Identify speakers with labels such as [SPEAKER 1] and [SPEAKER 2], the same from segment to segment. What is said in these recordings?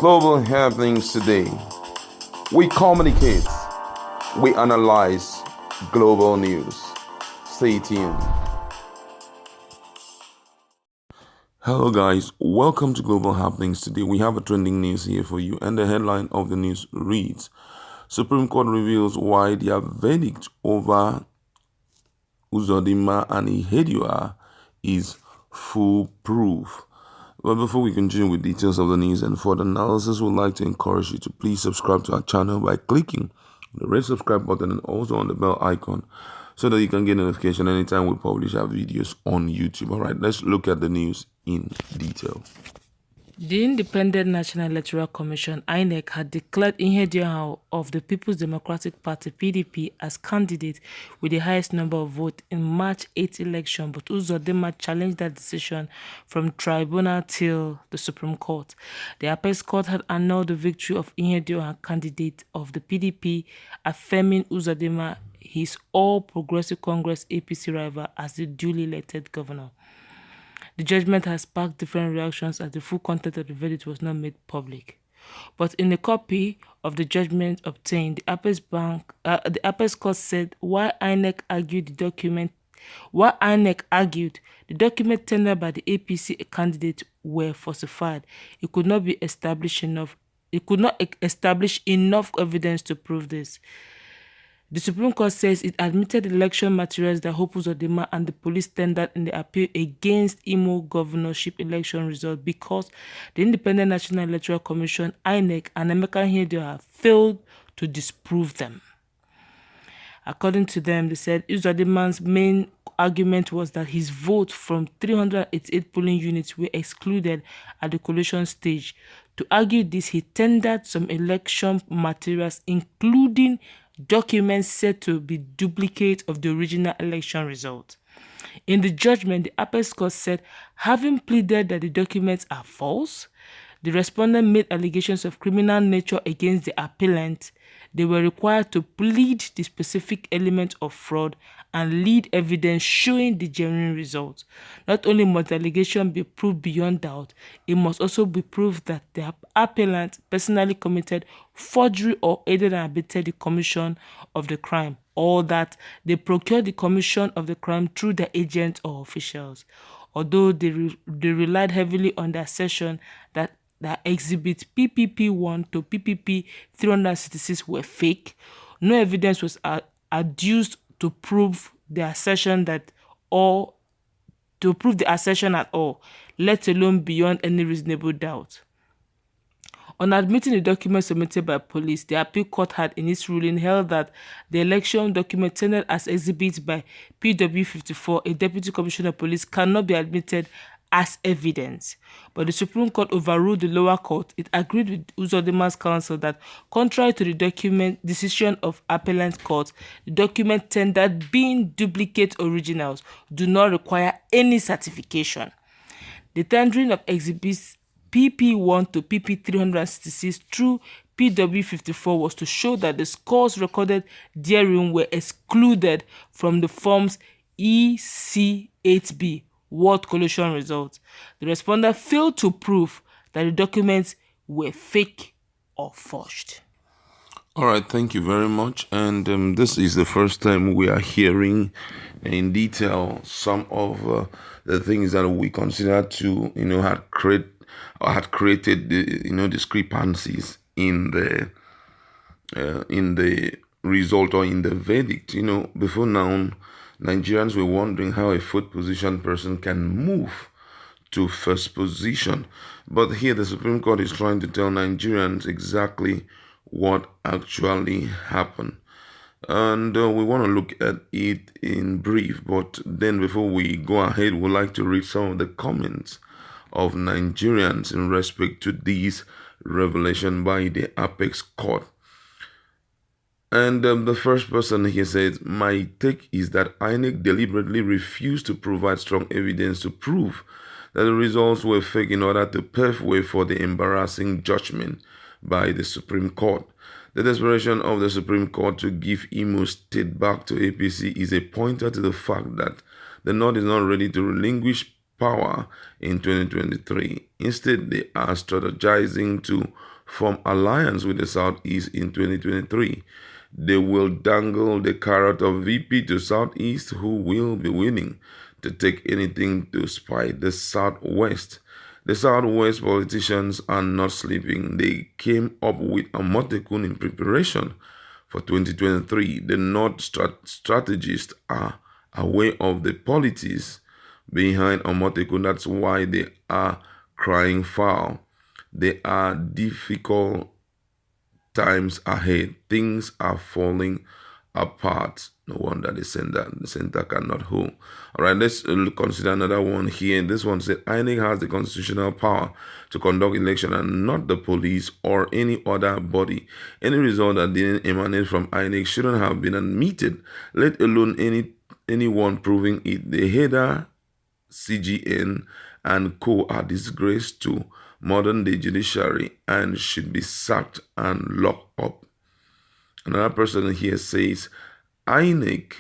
[SPEAKER 1] Global happenings today. We communicate, we analyze global news. Stay tuned. Hello guys, welcome to Global Happenings today. We have a trending news here for you, and the headline of the news reads: Supreme Court reveals why their verdict over Uzodinma and Ihedioha is foolproof. But before we continue with details of the news and further analysis, we'd like to encourage you to please subscribe to our channel by clicking the red subscribe button and also on the bell icon so that you can get notification anytime we publish our videos on YouTube. All right, let's look at the news in detail.
[SPEAKER 2] The Independent National Electoral Commission (INEC) had declared Ihedioha of the People's Democratic Party (PDP) as candidate with the highest number of votes in March 8 election, but Uzodinma challenged that decision from tribunal till the Supreme Court. The Apex Court had annulled the victory of Ihedioha, candidate of the PDP, affirming Uzodinma, his All Progressive Congress APC rival, as the duly elected governor. The judgment has sparked different reactions as the full content of the verdict was not made public. But in a copy of the judgment obtained, the Apex Court said while INEC argued the document tendered by the APC candidate were falsified, it could not establish enough evidence to prove this. The Supreme Court says it admitted election materials that Uzodinma and the police tendered in the appeal against Imo governorship election results because the Independent National Electoral Commission (INEC) and Emeka Ihedioha failed to disprove them. According to them, they said Uzodinma's main argument was that his vote from 388 polling units were excluded at the collation stage. To argue this, he tendered some election materials, including documents said to be duplicates of the original election result. In the judgment, the Apex Court said, having pleaded that the documents are false, the respondent made allegations of criminal nature against the appellant. They were required to plead the specific element of fraud and lead evidence showing the genuine result. Not only must the allegation be proved beyond doubt, it must also be proved that the appellant personally committed forgery or aided and abetted the commission of the crime, or that they procured the commission of the crime through their agents or officials. Although they relied heavily on the assertion that exhibits PPP-1 to PPP-366 were fake, no evidence was adduced to prove the assertion at all, let alone beyond any reasonable doubt. On admitting the documents submitted by police, the appeal court had in its ruling held that the election document tendered as exhibit by PW54, a deputy commissioner of police, cannot be admitted as evidence. But the Supreme Court overruled the lower court. It agreed with Uzodinma's counsel that, contrary to the decision of appellant court, the document tendered being duplicate originals do not require any certification. The tendering of exhibits PP1 to PP366 through PW54 was to show that the scores recorded therein were excluded from the forms EC8B, word collation results. The respondent failed to prove that the documents were fake or forged.
[SPEAKER 1] All right, thank you very much. And this is the first time we are hearing in detail some of the things that we consider to, had created the, discrepancies in the result or in the verdict. Before now, Nigerians were wondering how a fourth position person can move to first position. But here the Supreme Court is trying to tell Nigerians exactly what actually happened. And we want to look at it in brief. But then before we go ahead, we'd like to read some of the comments of Nigerians in respect to this revelation by the Apex Court. And the first person here says, my take is that INEC deliberately refused to provide strong evidence to prove that the results were fake in order to pave way for the embarrassing judgment by the Supreme Court. The desperation of the Supreme Court to give Imo State back to APC is a pointer to the fact that the North is not ready to relinquish power in 2023. Instead, they are strategizing to form alliance with the Southeast in 2023. They will dangle the carrot of VP to Southeast, who will be willing to take anything to spite the Southwest. The Southwest politicians are not sleeping. They came up with a Motekun in preparation for 2023. The North strategists are aware of the politics behind Omotekun. That's why they are crying foul. There are difficult times ahead. Things are falling apart. No wonder the center cannot hold. All right, let's consider another one here. This one said INEC has the constitutional power to conduct election and not the police or any other body. Any result that didn't emanate from INEC shouldn't have been admitted, let alone anyone proving it. The header CGN and co are disgrace to modern day judiciary and should be sacked and locked up. Another person here says INEC,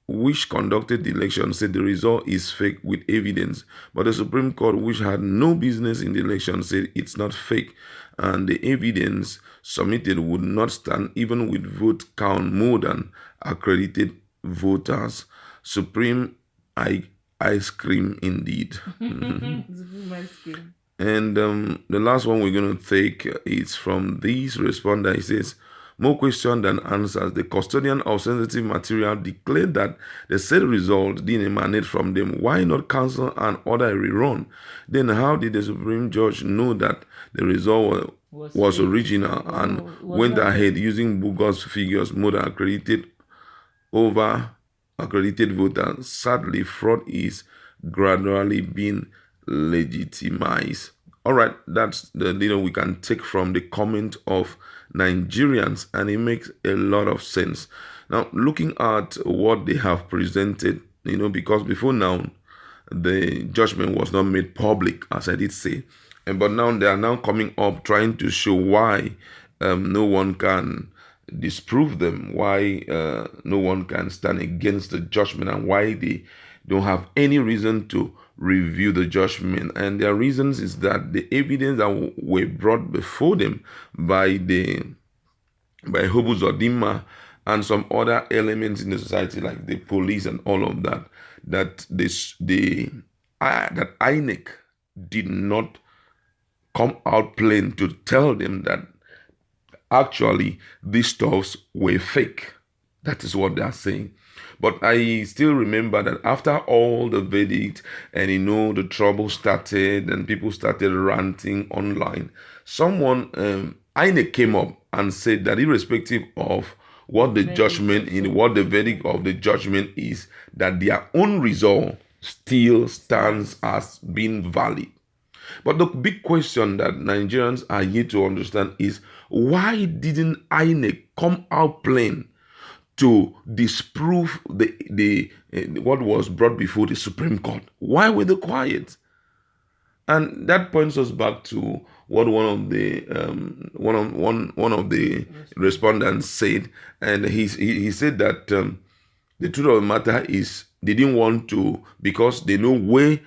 [SPEAKER 1] which conducted the election, said the result is fake with evidence, but the Supreme Court, which had no business in the election, said it's not fake and the evidence submitted would not stand even with vote count more than accredited voters. Supreme ice cream indeed.
[SPEAKER 2] Supreme ice cream.
[SPEAKER 1] And the last one we're going to take is from this responder. He says, more questions than answers. The custodian of sensitive material declared that the said result didn't emanate from them. Why not cancel and order a rerun? Then how did the Supreme Judge know that the result was original and went ahead using bogus figures more than accredited over accredited voters? Sadly, fraud is gradually being legitimized. All right, that's the we can take from the comment of Nigerians, and it makes a lot of sense. Now, looking at what they have presented, because before now, the judgment was not made public, as I did say, but now they are now coming up trying to show why no one can disprove them, why no one can stand against the judgment, and why they don't have any reason to review the judgment. And their reasons is that the evidence that were brought before them by Uzodinma and some other elements in the society like the police and all of that, that INEC did not come out plain to tell them that actually these stuffs were fake. That is what they are saying. But I still remember that after all the verdict and the trouble started and people started ranting online, someone, INEC came up and said that irrespective of what the what the verdict of the judgment is, that their own result still stands as being valid. But the big question that Nigerians are yet to understand is, why didn't INEC come out plain to disprove what was brought before the Supreme Court? Why were they quiet? And that points us back to what one of the respondents said, and he said that the truth of the matter is they didn't want to, because they know where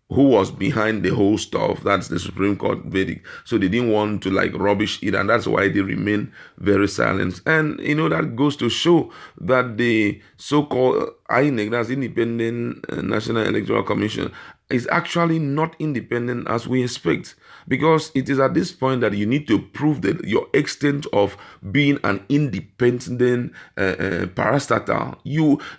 [SPEAKER 1] who was behind the whole stuff. That's the Supreme Court verdict. So they didn't want to rubbish it, and that's why they remain very silent. And that goes to show that the so-called INEC, that's Independent National Electoral Commission, is actually not independent as we expect, because it is at this point that you need to prove that your extent of being an independent parastatal.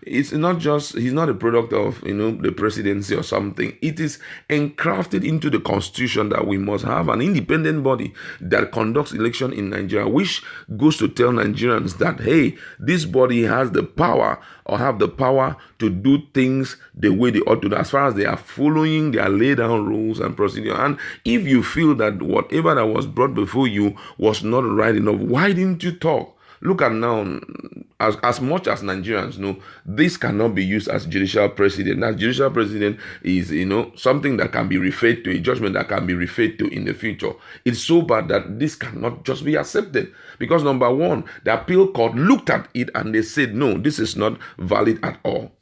[SPEAKER 1] It's not just, he's not a product of the presidency or something. It is engrafted into the constitution that we must have an independent body that conducts election in Nigeria, which goes to tell Nigerians that, hey, this body has the power or have the power to do things the way they ought to do, as far as they are following their laid down rules and procedure. And if you feel that whatever that was brought before you was not right enough, why didn't you talk? Look at now, as much as Nigerians know, this cannot be used as judicial precedent. That judicial precedent is, something that can be referred to, a judgment that can be referred to in the future. It's so bad that this cannot just be accepted. Because number one, the appeal court looked at it and they said, no, this is not valid at all.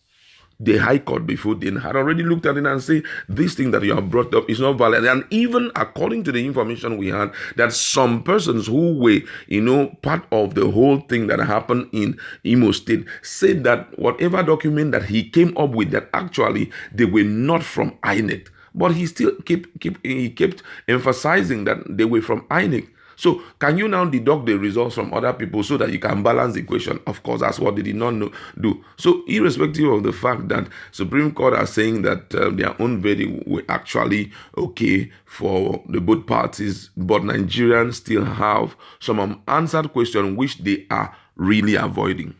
[SPEAKER 1] the High Court before then had already looked at it and say, this thing that you have brought up is not valid. And even according to the information we had, that some persons who were, part of the whole thing that happened in Imo State said that whatever document that he came up with, that actually they were not from INEC. But he still kept emphasizing that they were from INEC. So can you now deduct the results from other people so that you can balance the equation? Of course, that's what they did not do. So irrespective of the fact that Supreme Court are saying that their own verdict were actually okay for the both parties, but Nigerians still have some unanswered questions which they are really avoiding.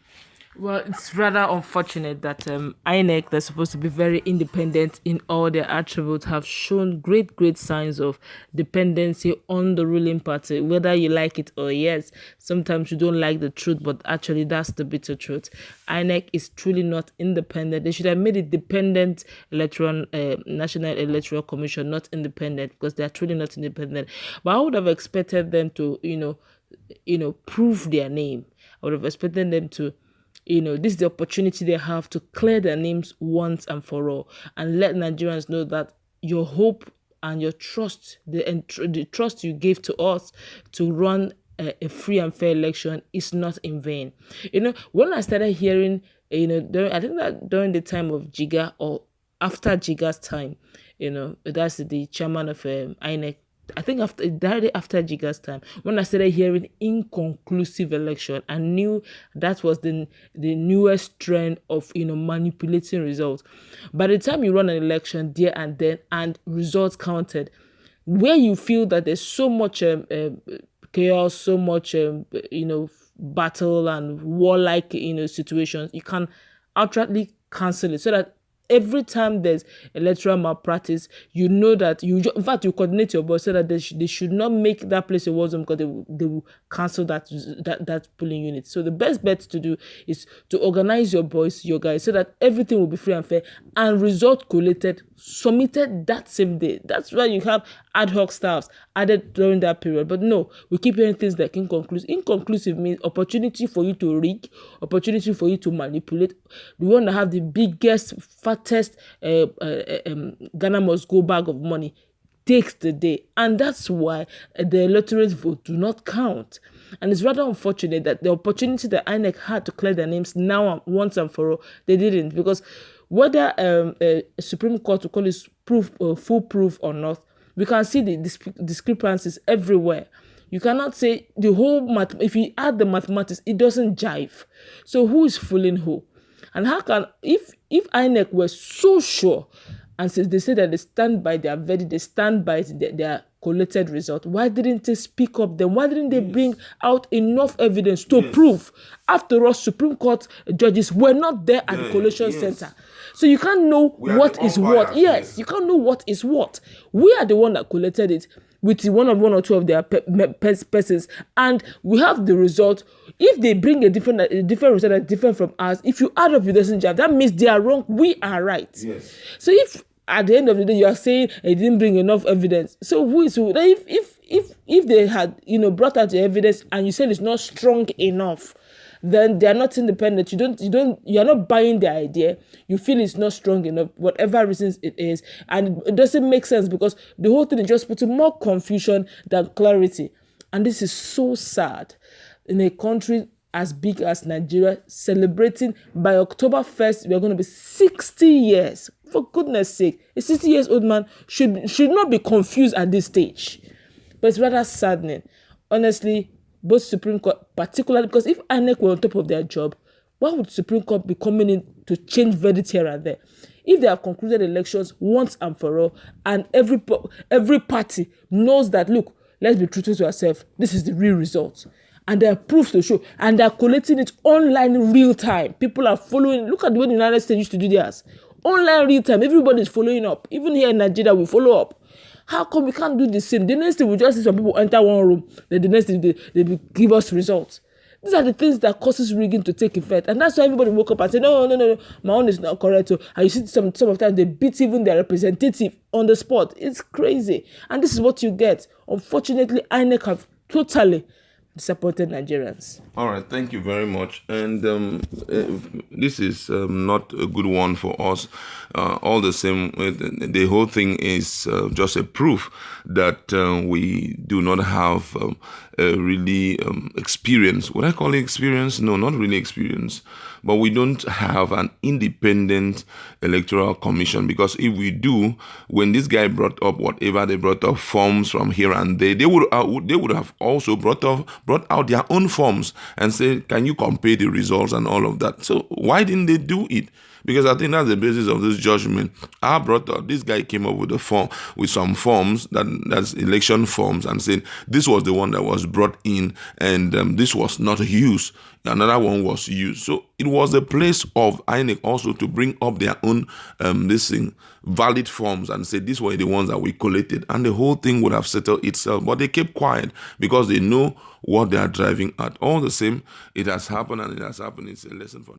[SPEAKER 2] Well, it's rather unfortunate that INEC, that's supposed to be very independent in all their attributes, have shown great signs of dependency on the ruling party, whether you like it or yes. Sometimes you don't like the truth, but actually that's the bitter truth. INEC is truly not independent. They should have made it dependent National Electoral Commission, not independent, because they are truly not independent. But I would have expected them to, prove their name. I would have expected them to, this is the opportunity they have to clear their names once and for all, and let Nigerians know that your hope and your trust, the trust you gave to us to run a free and fair election is not in vain. When I started hearing, I think that during the time of Jiga or after Jiga's time, that's the chairman of INEC, I think directly after Jiga's time, when I started hearing inconclusive election, I knew that was the newest trend of manipulating results. By the time you run an election there and then and results counted, where you feel that there's so much chaos, so much battle and warlike situations, you can outrightly cancel it, so that every time there's electoral malpractice, that in fact, you coordinate your boys so that they should not make that place a war zone, because they will cancel that polling unit. So the best bet to do is to organize your boys, your guys, so that everything will be free and fair, and result collated, submitted that same day. That's why you have ad hoc staffs added during that period. But no, we keep hearing things like inconclusive. Inconclusive means opportunity for you to rig, opportunity for you to manipulate. We want to have the biggest, fattest Ghana must go bag of money takes the day, and that's why the electorate vote do not count. And it's rather unfortunate that the opportunity that INEC had to clear their names now once and for all, they didn't, because whether Supreme Court will call it foolproof or not, we can see the discrepancies everywhere. You cannot say the whole if you add the mathematics, it doesn't jive. So who is fooling who? And how can, if INEC were so sure, and since they say that they stand by their verdict, they stand by their collated result, why didn't they speak up then? Why didn't they bring out enough evidence to prove? After all, Supreme Court judges were not there at the collation center. So you can't know what is what. Yes, you can't know what is what. We are the one that collated it with one or two of their persons, and we have the result. If they bring a different result that's different from ours, if you add up, it doesn't jive. That means they are wrong, we are right.
[SPEAKER 1] Yes.
[SPEAKER 2] So if at the end of the day you are saying they didn't bring enough evidence, so who is who? If they had brought out the evidence and you said it's not strong enough, then they are not independent. You are not buying their idea. You feel it's not strong enough, whatever reasons it is. And it doesn't make sense, because the whole thing is just putting more confusion than clarity. And this is so sad in a country as big as Nigeria, celebrating by October 1st, we are going to be 60 years. For goodness sake, a 60 years old man should not be confused at this stage. But it's rather saddening. Honestly, both Supreme Court, particularly because if INEC were on top of their job, why would Supreme Court be coming in to change verdicts here and there? If they have concluded elections once and for all, and every party knows that, look, let's be truthful to ourselves, this is the real result, and there are proofs to show, and they are collating it online in real time. People are following. Look at the way the United States used to do theirs. Online real time, everybody is following up. Even here in Nigeria, we follow up. How come we can't do the same? The next thing we just see some people enter one room, then the next thing they give us results. These are the things that causes rigging to take effect. And that's why everybody woke up and said, no, my own is not correct. So, and you see some of the time they beat even their representative on the spot. It's crazy. And this is what you get. Unfortunately, INEC have totally disappointed Nigerians.
[SPEAKER 1] All right, thank you very much. And this is not a good one for us. All the same, the whole thing is just a proof that we do not have a really experience. Would I call it experience? No, not really experience. But we don't have an independent electoral commission, because if we do, when this guy brought up whatever they brought up, forms from here and there, they would have also brought out their own forms and say, can you compare the results and all of that? So why didn't they do it? Because I think that's the basis of this judgment. This guy came up with some forms, that's election forms, and said this was the one that was brought in, and this was not used. Another one was used. So it was the place of INEC also to bring up their own valid forms and say these were the ones that we collated, and the whole thing would have settled itself. But they kept quiet because they know what they are driving at. All the same, it has happened, and it has happened. It's a lesson for